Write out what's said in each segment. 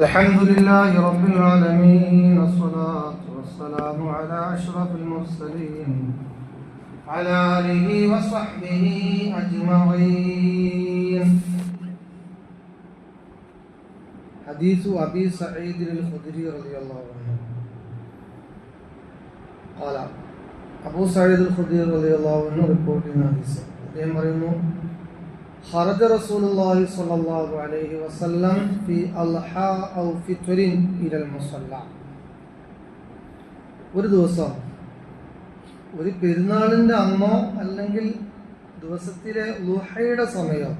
الحمد لله رب العالمين والصلاة والسلام على أشرف المرسلين على آله وصحبه أجمعين. حديث أبي سعيد الخدري رضي الله عنه قال أبو سعيد الخدري رضي الله عنه reporting hadith അദ്ദേഹം പറയുന്നു خرج رسول الله صلى الله عليه وسلم في أضحى أو فطر إلى المصلى. ഒരു ദിവസം ഒരു പെരുന്നാളിൻ്റെ അന്നോ അല്ലെങ്കിൽ ദിവസത്തിലെ ളുഹയുടെ സമയം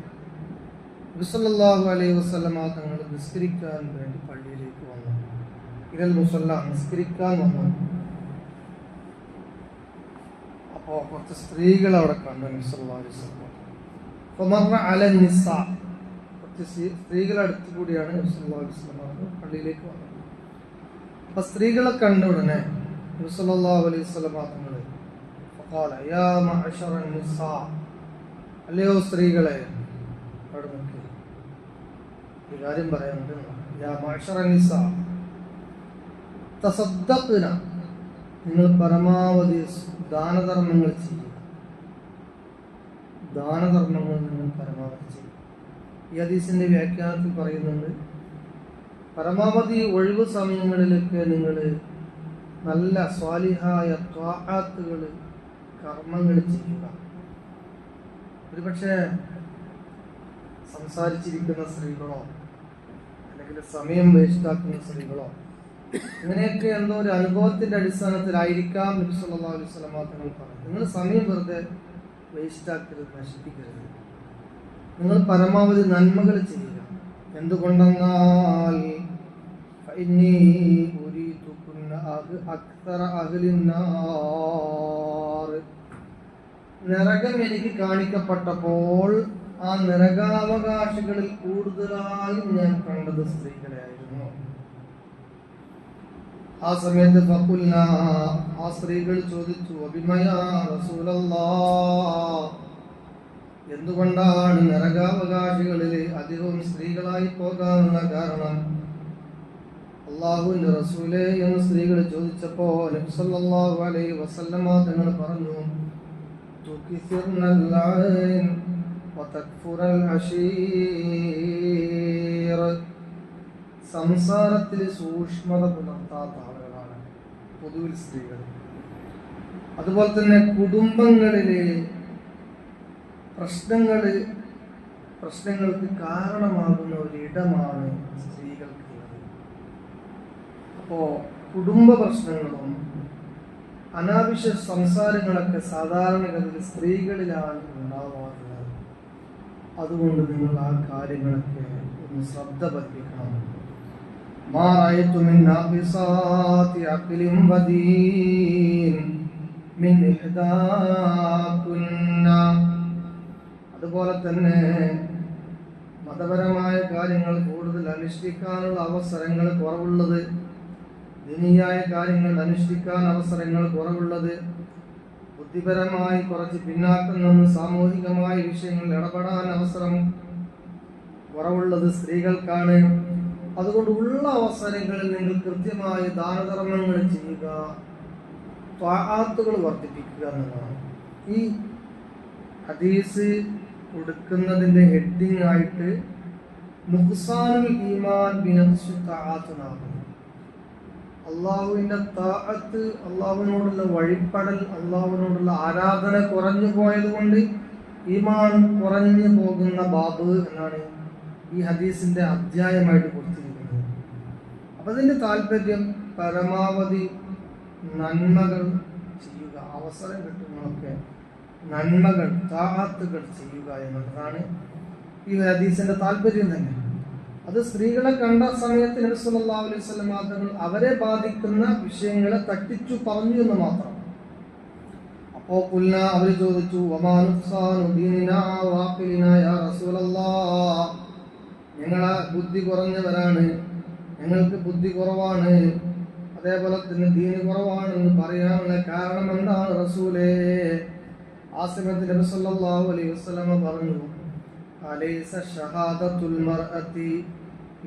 നബി സല്ലല്ലാഹു അലൈഹി വസല്ലമ തങ്ങൾ നിസ്കരിക്കാൻ വേണ്ടി പള്ളിയിലേക്ക് വന്നു. ഇലൽ മുസല്ല നിസ്കരിക്കാൻ വന്നു. അപ്പോൾ കുറച്ച് സ്ത്രീകൾ അവിടെ കണ്ടു. നബി സല്ലല്ലാഹു അലൈഹി വസല്ലം കുറച്ച് സ്ത്രീകളെ അടുത്ത് കൂടിയാണ് നബി സല്ലല്ലാഹു അലൈഹി വസല്ലം പള്ളിയിലേക്ക് വന്നത്. അപ്പൊ സ്ത്രീകളെ കണ്ട ഉടനെ നബി സല്ലല്ലാഹു അലൈഹി വസല്ലം തങ്ങൾ ഫഖാല യാ മഅശറ നിസാ, അല്ലയോ സ്ത്രീകളെ, അവിടെ നോക്കി ഒരു കാര്യം പറയാനുണ്ട്. യാ മഅശറ നിസാ തസദ്ദഖ്ന, നിങ്ങൾ പരമാവധി ദാനധർമ്മങ്ങൾ ചെയ്യുക. ദാനധർമ്മങ്ങൾ നിങ്ങൾ പരമാവധി ചെയ്യും. ഈ ഹദീസിന്റെ വ്യാഖ്യാനത്തിൽ പറയുന്നുണ്ട്, പരമാവധി ഒഴിവ് സമയങ്ങളിലൊക്കെ നിങ്ങൾ നല്ല സ്വാലിഹായ ത്വാഅത്തുകൾ, കർമ്മങ്ങൾ ചെയ്യുക. ഒരുപക്ഷെ സംസാരിച്ചിരിക്കുന്ന സ്ത്രീകളോ അല്ലെങ്കിൽ സമയം വേസ്റ്റാക്കുന്ന സ്ത്രീകളോ ഇങ്ങനെയൊക്കെ എന്തോ ഒരു അനുഭവത്തിന്റെ അടിസ്ഥാനത്തിലായിരിക്കാം നബി സല്ലല്ലാഹു അലൈഹി വസല്ലം തങ്ങൾ പറഞ്ഞു, നിങ്ങൾ സമയം വെറുതെ വേസ്റ്റാക്കരുത്, നശിപ്പിക്കരുത്. നിങ്ങൾ പരമാവധി നന്മകൾ ചെയ്യുക. എന്തുകൊണ്ടെന്നാൽ നരകം എനിക്ക് കാണിക്കപ്പെട്ടപ്പോൾ ആ നരകാവകാശികളിൽ കൂടുതലായും ഞാൻ കണ്ടത് സ്ത്രീകളെ ആയിരുന്നു. ആ സമയത്ത് ആ സ്ത്രീകൾ ചോദിച്ചു, അബിമയാ റസൂലല്ലാഹ്, എന്തുകൊണ്ടാണ് നരകാവകാശികളിൽ അധികവും സ്ത്രീകളായി പോകാനുള്ള കാരണം? അല്ലാഹുവിന്റെ റസൂലേ എന്ന് സ്ത്രീകൾ ചോദിച്ചപ്പോ നബി സല്ലല്ലാഹു അലൈഹി വസല്ലമ തങ്ങൾ പറഞ്ഞു, തുകിസിർനൽ ലഅൻ വതക്ഫുറൽ അശീർ, സംസാരത്തിൽ സൂക്ഷ്മത പുലർത്താത്ത ആളുകളാണ് പൊതുവിൽ സ്ത്രീകൾ. അതുപോലെ തന്നെ കുടുംബങ്ങളിലെ പ്രശ്നങ്ങൾക്ക് കാരണമാകുന്ന ഒരിടമാണ് സ്ത്രീകൾക്കുള്ളത്. അപ്പോ കുടുംബ പ്രശ്നങ്ങളും അനാവശ്യ സംസാരങ്ങളൊക്കെ സാധാരണഗതിയിൽ സ്ത്രീകളിലാണ് ഉണ്ടാവാറുള്ളത്. അതുകൊണ്ട് നിങ്ങൾ ആ കാര്യങ്ങളൊക്കെ ഒന്ന് ശ്രദ്ധ പതിപ്പിക്കണം. മാ റഅയ്തു മിൻ നാഖിസാതി അഖ്ലിൻ വദീൻ മിൻ ഇഹ്ദാകുന്ന. അതുപോലെ തന്നെ മതപരമായ കാര്യങ്ങൾ കൂടുതൽ അനുഷ്ഠിക്കാനുള്ള അവസരങ്ങൾ കുറവുള്ളത്, ദീനിയായ കാര്യങ്ങൾ അനുഷ്ഠിക്കാൻ അവസരങ്ങൾ കുറവുള്ളത്, ബുദ്ധിപരമായി കുറച്ച് പിന്നാക്കം നിന്ന് സാമൂഹികമായ വിഷയങ്ങളിൽ ഇടപെടാൻ അവസരം കുറവുള്ളത് സ്ത്രീകൾക്കാണ്. അതുകൊണ്ട് ഉള്ള അവസരങ്ങളിൽ നിങ്ങൾ കൃത്യമായി ദാനധർമ്മങ്ങൾ ചെയ്യുക, ത്വാഅത്തുകൾ വർദ്ധിപ്പിക്കുക എന്നതാണ്. ഈ ഹദീസ് കൊടുക്കുന്നതിന്റെ ഹെഡിങ് ആയിട്ട് നുഖ്സാനുൽ ഈമാൻ ബിനഖ്സി തആത്ത് എന്നാണ്. അള്ളാഹുവിന്റെ താഅത്ത്, അള്ളാഹുവിനോടുള്ള വഴിപ്പെടൽ, അള്ളാഹുവിനോടുള്ള ആരാധന കുറഞ്ഞു പോയത് കൊണ്ട് ഈമാൻ കുറഞ്ഞു പോകുന്ന ബാബ് എന്നാണ് ഈ ഹദീസിന്റെ അധ്യായമായിട്ട് കൊടുത്തിരിക്കുന്നത്. അപ്പൊ അതിന്റെ താല്പര്യം പരമാവധി നന്മകൾ ചെയ്യുക, അവസരം കിട്ടുന്നതൊക്കെ നന്മകൾ, താഅത്തുകൾ ചെയ്യുക എന്നുള്ളതാണ് ഈ ഹദീസിന്റെ താല്പര്യം തന്നെ. അത് സ്ത്രീകളെ കണ്ട സമയത്ത് നബി സല്ലല്ലാഹു അലൈഹി വസല്ലം തങ്ങൾ അവരെ ബാധിക്കുന്ന വിഷയങ്ങളെ തട്ടിച്ചു പറഞ്ഞു എന്ന് മാത്രം. അപ്പോ അവർ ചോദിച്ചു, വമാ നുഖ്സാനു ദീനിനാ വഅഖ്ലിനാ യാ റസൂലല്ലാഹ്, ഞങ്ങളെ ബുദ്ധി കുറഞ്ഞവരാണ്, ഞങ്ങൾക്ക് ബുദ്ധി കുറവാണ്, അതേപോലെ തന്നെ ദീന് കുറവാണെന്ന് പറയാനുള്ള കാരണം എന്താണ് റസൂലേ? ആ സമയത്ത് നബി സല്ലല്ലാഹു അലൈഹി വസല്ലം പറഞ്ഞു, അലൈസ ഷഹാദത്തുൽ മർഅതി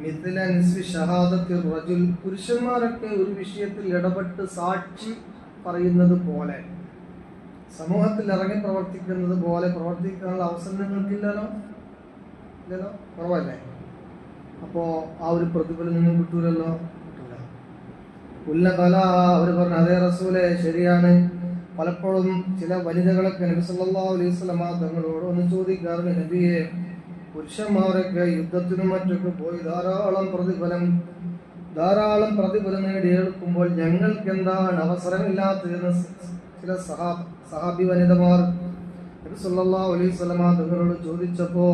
മിഥില നിസ്ഫി ഷഹാദത്തി റജുൽ, പുരുഷന്മാരൊക്കെ ഒരു വിഷയത്തിൽ ഇടപെട്ട് സാക്ഷി പറയുന്നത് പോലെ, സമൂഹത്തിൽ ഇറങ്ങി പ്രവർത്തിക്കുന്നത് പോലെ പ്രവർത്തിക്കാനുള്ള അവസരം നിങ്ങൾക്കില്ലല്ലോ, ഇല്ലല്ലോ, കുറവല്ലേ? അപ്പോൾ ആ ഒരു പ്രതിഫലം നിങ്ങൾ കിട്ടൂലല്ലോ. ഉല്ലബല, അവർ പറഞ്ഞു അതേ റസൂലെ ശരിയാണ്. പലപ്പോഴും ചില വനിതകളൊക്കെ നബി സല്ലല്ലാഹു അലൈഹി വസല്ലം തങ്ങളോട് ഒന്ന് ചോദിക്കാറുണ്ട്, നബിയെ, പുരുഷന്മാരൊക്കെ യുദ്ധത്തിനും മറ്റൊക്കെ പോയി ധാരാളം പ്രതിഫലം നേടിയെടുക്കുമ്പോൾ ഞങ്ങൾക്ക് എന്താണ് അവസരമില്ലാത്തതെന്ന് ചില സഹാബി വനിതമാർ നബി സല്ലല്ലാഹു അലൈഹി വസല്ലം തങ്ങളോട് ചോദിച്ചപ്പോ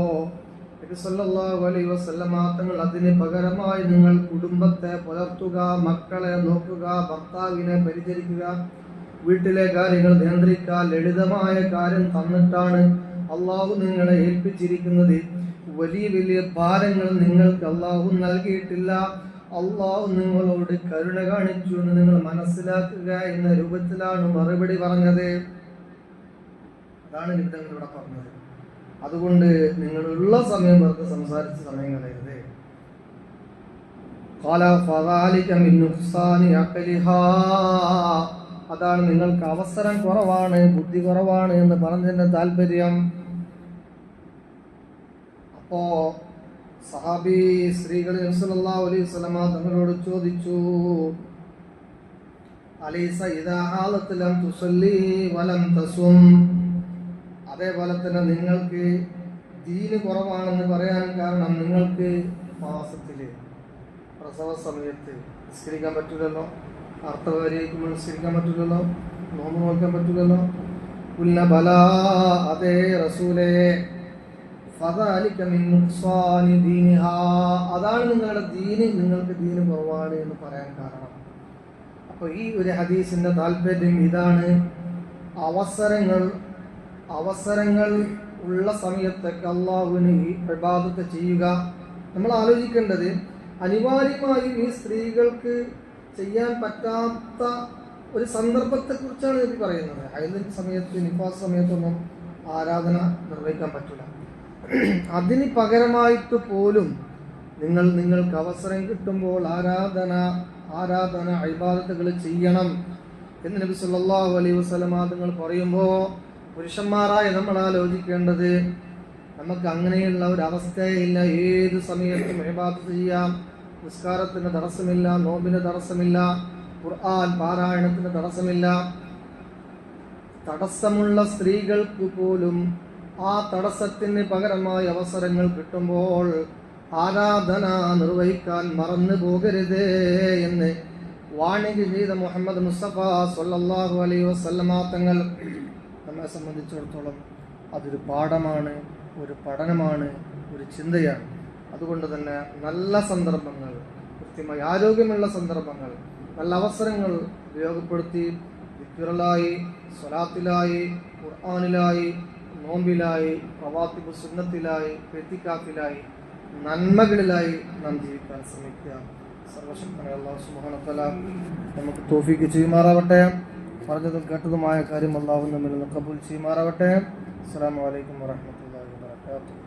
നബി സല്ലല്ലാഹു അലൈഹി വസല്ലം തങ്ങൾ അതിന് പകരമായി നിങ്ങൾ കുടുംബത്തെ പുലർത്തുക, മക്കളെ നോക്കുക, ഭർത്താവിനെ പരിചരിക്കുക, വീട്ടിലെ കാര്യങ്ങൾ നിയന്ത്രിക്കുക, ലളിതമായ കാര്യം തന്നിട്ടാണ് അള്ളാഹു നിങ്ങളെ ഏൽപ്പിച്ചിരിക്കുന്നത്. വലിയ വലിയ ഭാരങ്ങൾ നിങ്ങൾക്ക് അള്ളാഹു നൽകിയിട്ടില്ല. അള്ളാഹു നിങ്ങളോട് കരുണ കാണിച്ചു എന്ന് നിങ്ങൾ മനസ്സിലാക്കുക എന്ന രൂപത്തിലാണ് മറുപടി പറഞ്ഞത്. അതാണ് ഇവിടെ പറഞ്ഞത്. അതുകൊണ്ട് നിങ്ങളുള്ള സമയം വെറുതെ സംസാരിച്ച സമയം കളയരുത്. അതാണ് നിങ്ങൾക്ക് അവസരം കുറവാണ്, ബുദ്ധി കുറവാണ് എന്ന് പറഞ്ഞതിന്റെ താല്പര്യം. അപ്പോ സഹാബി സ്ത്രീകൾ നബി സല്ലല്ലാഹു അലൈഹി വസല്ലം തങ്ങളോട് ചോദിച്ചു, അലൈസ ഇദാ ഹാലത്ത് ലം തുസല്ലി വലം തസും, അതേപോലെ തന്നെ നിങ്ങൾക്ക് ദീന് കുറവാണെന്ന് പറയാൻ കാരണം നിങ്ങൾക്ക് മാസത്തില് പ്രസവ സമയത്ത് നിസ്കരിക്കാൻ പറ്റില്ലല്ലോ, അർത്ഥകാരിയായിരിക്കുമ്പോൾ നിസ്കരിക്കാൻ പറ്റില്ലല്ലോ, നോമ്പ് നോക്കാൻ പറ്റില്ലല്ലോ. ഉല്ല ബല, അതേ റസൂലേ, അതാണ് നിങ്ങളുടെ ദീന്, നിങ്ങൾക്ക് ദീന് കുറവാണ് എന്ന് പറയാൻ കാരണം. അപ്പൊ ഈ ഒരു ഹദീസിന്റെ താല്പര്യം ഇതാണ്. അവസരങ്ങൾ ഉള്ള സമയത്തൊക്കെ അള്ളാഹുവിന് ഈ ഇബാദത്ത് ചെയ്യുക. നമ്മൾ ആലോചിക്കേണ്ടത് അനിവാര്യമായും ഈ സ്ത്രീകൾക്ക് ചെയ്യാൻ പറ്റാത്ത ഒരു സന്ദർഭത്തെ കുറിച്ചാണ് ഇത് പറയുന്നത്. ഹൈദിന്റെ സമയത്ത്, നിഫാസ് സമയത്തൊന്നും ആരാധന നിർവഹിക്കാൻ പറ്റില്ല. അതിന് പകരമായിട്ട് പോലും നിങ്ങൾക്ക് അവസരം കിട്ടുമ്പോൾ ആരാധന ഇബാദത്തുകൾ ചെയ്യണം എന്ന് നബി സല്ലല്ലാഹു അലൈഹി വസല്ലം തങ്ങൾ പറയുമ്പോൾ പുരുഷന്മാരായ നമ്മൾ ആലോചിക്കേണ്ടത് നമുക്ക് അങ്ങനെയുള്ള ഒരു അവസ്ഥയില്ല. ഏത് സമയത്തും ഇബാദത്ത് ചെയ്യാം. നിസ്കാരത്തിന് തടസ്സമില്ല, നോമ്പിന് തടസ്സമില്ല, ഖുർആൻ പാരായണത്തിന് തടസ്സമില്ല. തടസ്സമുള്ള സ്ത്രീകൾക്ക് പോലും ആ തടസ്സത്തിന് പകരമായി അവസരങ്ങൾ കിട്ടുമ്പോൾ ആരാധന നിർവഹിക്കാൻ മറന്നു പോകരുത് എന്ന് വാണിജ്യ ചെയ്ത മുഹമ്മദ് മുസ്തഫ സ്വല്ലല്ലാഹു അലൈഹി വസല്ലമ തങ്ങൾ നമ്മെ സംബന്ധിച്ചിടത്തോളം അതൊരു പാഠമാണ്, ഒരു പഠനമാണ്, ഒരു ചിന്തയാണ്. അതുകൊണ്ട് തന്നെ നല്ല സന്ദർഭങ്ങൾ, കൃത്യമായി ആരോഗ്യമുള്ള സന്ദർഭങ്ങൾ, നല്ല അവസരങ്ങൾ ഉപയോഗപ്പെടുത്തി ദിക്റിലായി, സ്വലാത്തിലായി, ഖുർആനിലായി, നോമ്പിലായി, റവാത്തിബ് സുന്നത്തിലായി, ഇഅ്തികാഫിലായി, നന്മകളിലായി നാം ജീവിക്കാൻ ശ്രമിക്കുക. സർവശക്തനായ അല്ലാഹു സുബ്ഹാനഹു വ തആല നമുക്ക് തൗഫീഖ് ചെയ്യുമാറാവട്ടെ. പറഞ്ഞതും കേട്ടതുമായ കാര്യം അല്ലാഹു നമ്മിൽ നിന്ന് ഖബൂൽ ചെയ്യുമാറാവട്ടെ. അസ്സലാമു അലൈക്കും വറഹ്മത്തുള്ളാഹി വബറകാതുഹു.